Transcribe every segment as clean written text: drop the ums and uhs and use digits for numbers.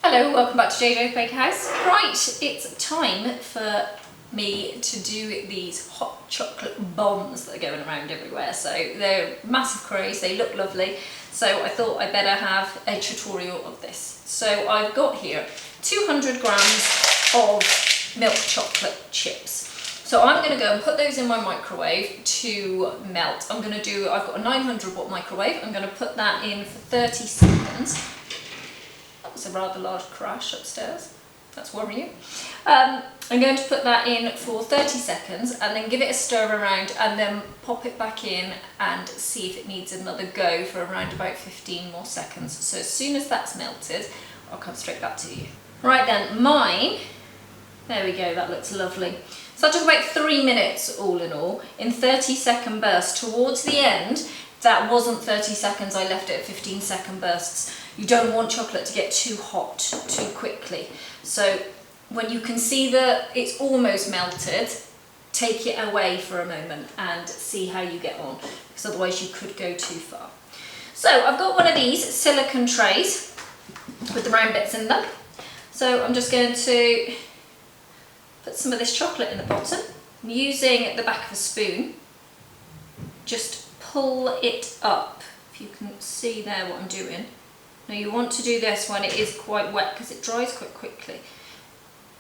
Hello, welcome back to JJ's Bakehouse. Right, it's time for me to do these hot chocolate bombs that are going around everywhere. So they're massive craze, they look lovely. So I thought I'd better have a tutorial of this. So I've got here 200 grams of milk chocolate chips. So I'm going to go and put those in my microwave to melt. I've got a 900 watt microwave. I'm going to put that in for 30 seconds. That was a rather large crash upstairs. That's worrying. I'm going to put that in for 30 seconds and then give it a stir around and then pop it back in and see if it needs another go for around about 15 more seconds. So as soon as that's melted, I'll come straight back to you. Right then, mine, there we go, that looks lovely. So that took about 3 minutes all in all, in 30-second bursts. Towards the end, that wasn't 30 seconds, I left it at 15-second bursts. You don't want chocolate to get too hot too quickly. So when you can see that it's almost melted, take it away for a moment and see how you get on, because otherwise you could go too far. So I've got one of these silicone trays with the round bits in them. So I'm just going to put some of this chocolate in the bottom. I'm using the back of a spoon. Just pull it up, if you can see there what I'm doing. Now you want to do this when it is quite wet because it dries quite quickly.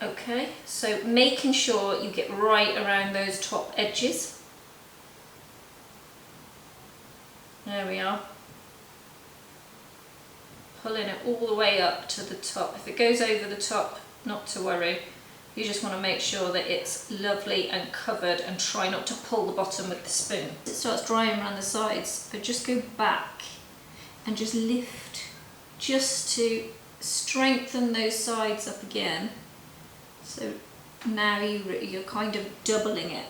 Okay, so making sure you get right around those top edges. There we are. Pulling it all the way up to the top. If it goes over the top, not to worry. You just want to make sure that it's lovely and covered and try not to pull the bottom with the spoon. It starts drying around the sides, but just go back and just lift, just to strengthen those sides up again. So now you're kind of doubling it,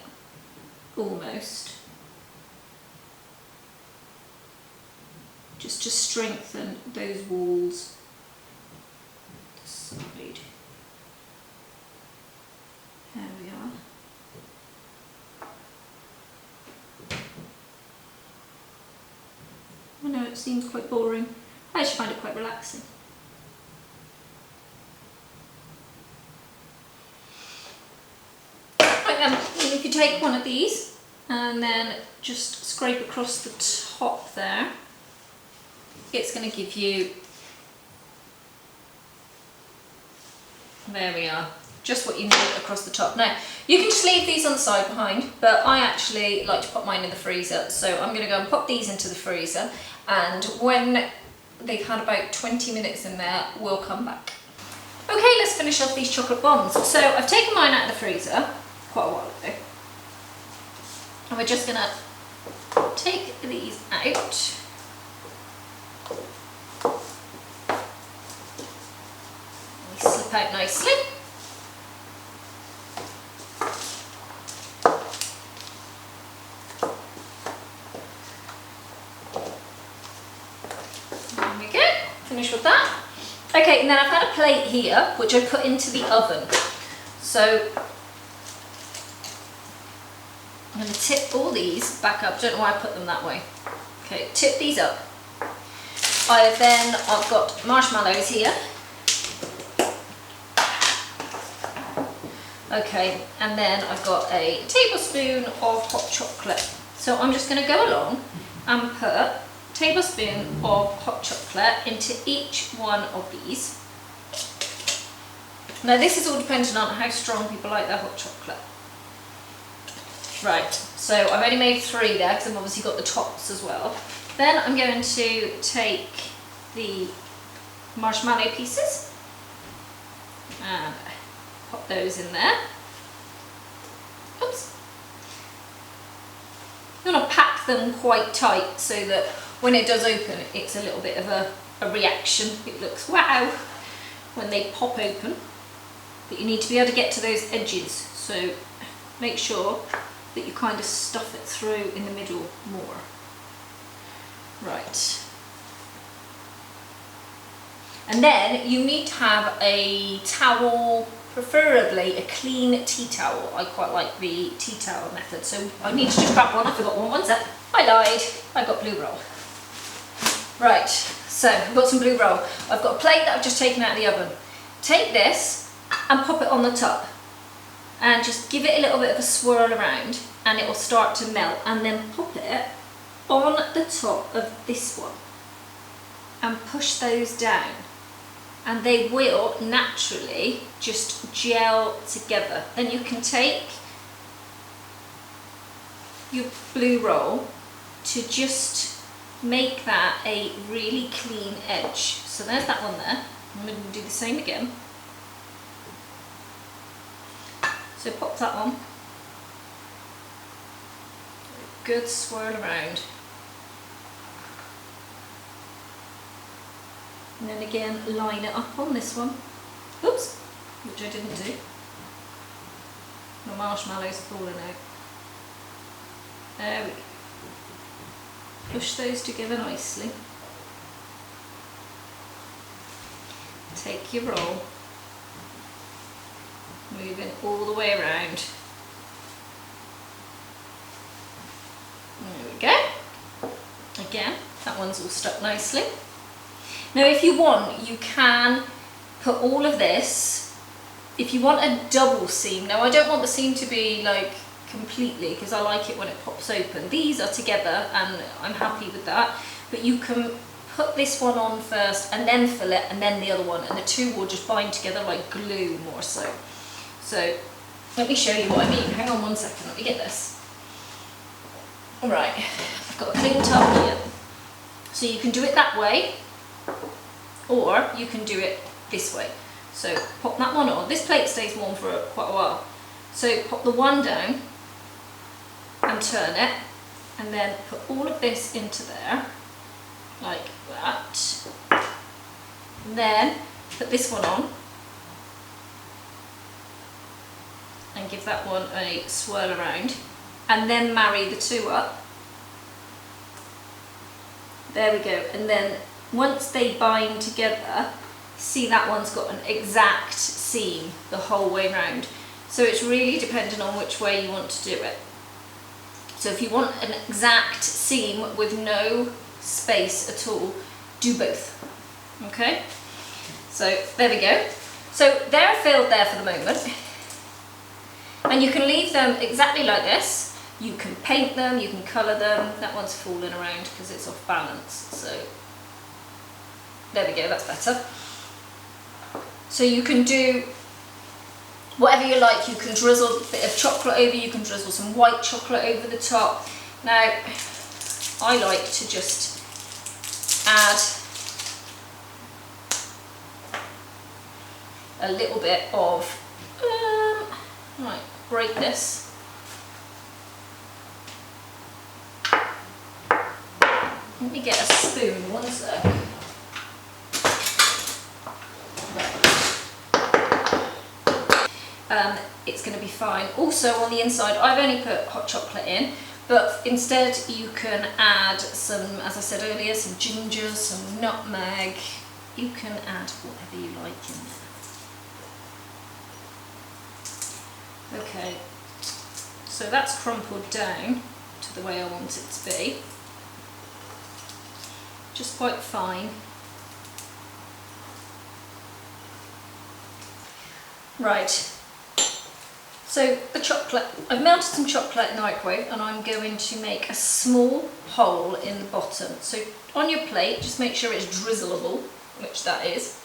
almost. Just to strengthen those walls. Side. There we are. I know it seems quite boring. I actually find it quite relaxing. Right then, if you take one of these and then just scrape across the top there, it's going to give you, there we are, just what you need across the top. Now, you can just leave these on the side behind, but I actually like to pop mine in the freezer. So I'm going to go and pop these into the freezer, and when they've had about 20 minutes in there, we'll come back. Okay, let's finish off these chocolate bombs. So I've taken mine out of the freezer quite a while ago, and we're just going to take these out. They slip out nicely. Finish with that. Okay, and then I've had a plate here which I put into the oven. So I'm going to tip all these back up. Don't know why I put them that way. Okay, tip these up. I've got marshmallows here. Okay, and then I've got a tablespoon of hot chocolate. So I'm just going to go along and put tablespoon of hot chocolate into each one of these. Now this is all dependent on how strong people like their hot chocolate. Right, so I've only made 3 there because I've obviously got the tops as well. Then I'm going to take the marshmallow pieces and pop those in there. Oops. You want to pack them quite tight so that when it does open, it's a little bit of a reaction. It looks wow when they pop open, but you need to be able to get to those edges. So make sure that you kind of stuff it through in the middle more. Right. And then you need to have a towel, preferably a clean tea towel. I quite like the tea towel method. So I need to just grab one. I forgot one. One sec. I lied. I got blue roll. Right, So I've got some blue roll. I've got a plate that I've just taken out of the oven. Take this and pop it on the top and just give it a little bit of a swirl around and it will start to melt, and then pop it on the top of this one and push those down, and they will naturally just gel together. Then you can take your blue roll to just make that a really clean edge. So there's that one there. I'm going to do the same again. So pop that on. Good swirl around. And then again, line it up on this one. Oops, which I didn't do. My marshmallows are falling out. There we go. Push those together nicely. Take your roll, move it all the way around. There we go. Again, that one's all stuck nicely. Now if you want, you can put all of this, if you want a double seam. Now I don't want the seam to be like completely, because I like it when it pops open. These are together and I'm happy with that, but you can put this one on first and then fill it and then the other one, and the two will just bind together like glue more so. So let me show you what I mean. Hang on one second, let me get this. Alright, I've got a clean tub here. So you can do it that way, or you can do it this way. So pop that one on. This plate stays warm for quite a while. So pop the one down and turn it, and then put all of this into there, like that. And then put this one on and give that one a swirl around, and then marry the two up. There we go. And then once they bind together, see that one's got an exact seam the whole way round. So it's really dependent on which way you want to do it. So if you want an exact seam with no space at all, do both. Okay? So there we go. So they're filled there for the moment. And you can leave them exactly like this. You can paint them, you can colour them. That one's falling around because it's off balance. So there we go, that's better. So you can do whatever you like. You can drizzle a bit of chocolate over, you can drizzle some white chocolate over the top. Now, I like to just add a little bit of, right, break this. Let me get a spoon, one sec. It's going to be fine. Also on the inside, I've only put hot chocolate in, but instead you can add some, as I said earlier, some ginger, some nutmeg. You can add whatever you like in there. Okay, so that's crumpled down to the way I want it to be. Just quite fine. Right. So the chocolate, I've melted some chocolate in the microwave, and I'm going to make a small hole in the bottom. So on your plate, just make sure it's drizzleable, which that is.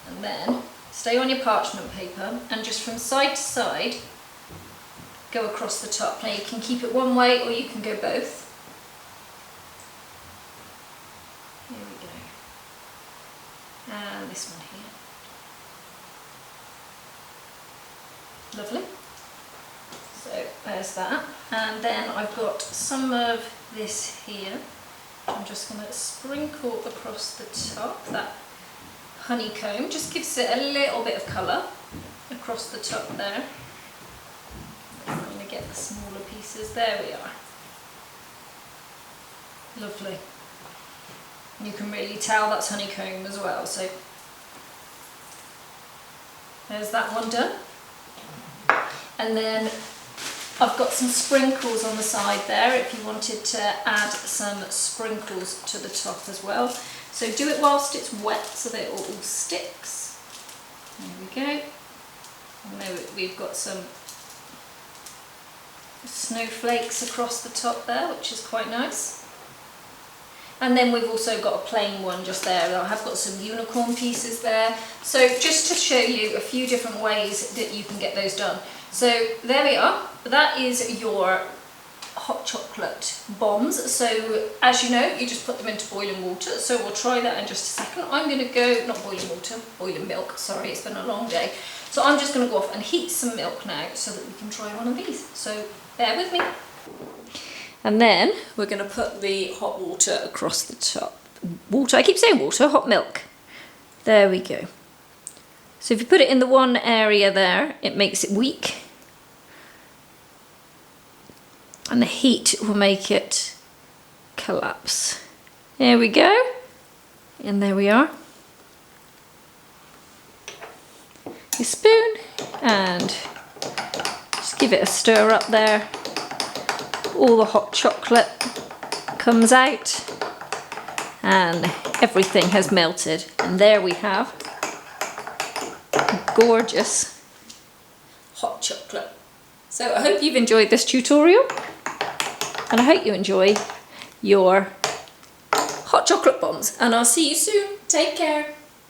And then stay on your parchment paper and just from side to side, go across the top. Now you can keep it one way or you can go both. Here we go. And this one here. Lovely. So there's that. And then I've got some of this here. I'm just going to sprinkle across the top. That honeycomb just gives it a little bit of colour across the top there. I'm going to get the smaller pieces. There we are. Lovely. You can really tell that's honeycomb as well. So there's that one done. And then I've got some sprinkles on the side there if you wanted to add some sprinkles to the top as well. So do it whilst it's wet so that it all sticks. There we go. And then we've got some snowflakes across the top there, which is quite nice. And then we've also got a plain one just there. I have got some unicorn pieces there. So just to show you a few different ways that you can get those done. So there we are. That is your hot chocolate bombs. So as you know, you just put them into boiling water. So we'll try that in just a second. I'm going to go, not boiling water, boiling milk. Sorry, it's been a long day. So I'm just going to go off and heat some milk now so that we can try one of these. So bear with me. And then we're going to put the hot water across the top. Water, I keep saying water, hot milk. There we go. So if you put it in the one area there, it makes it weak. And the heat will make it collapse. There we go. And there we are. Your spoon and just give it a stir up there. All the hot chocolate comes out and everything has melted, and there we have gorgeous hot chocolate. So I hope you've enjoyed this tutorial, and I hope you enjoy your hot chocolate bombs, and I'll see you soon. Take care.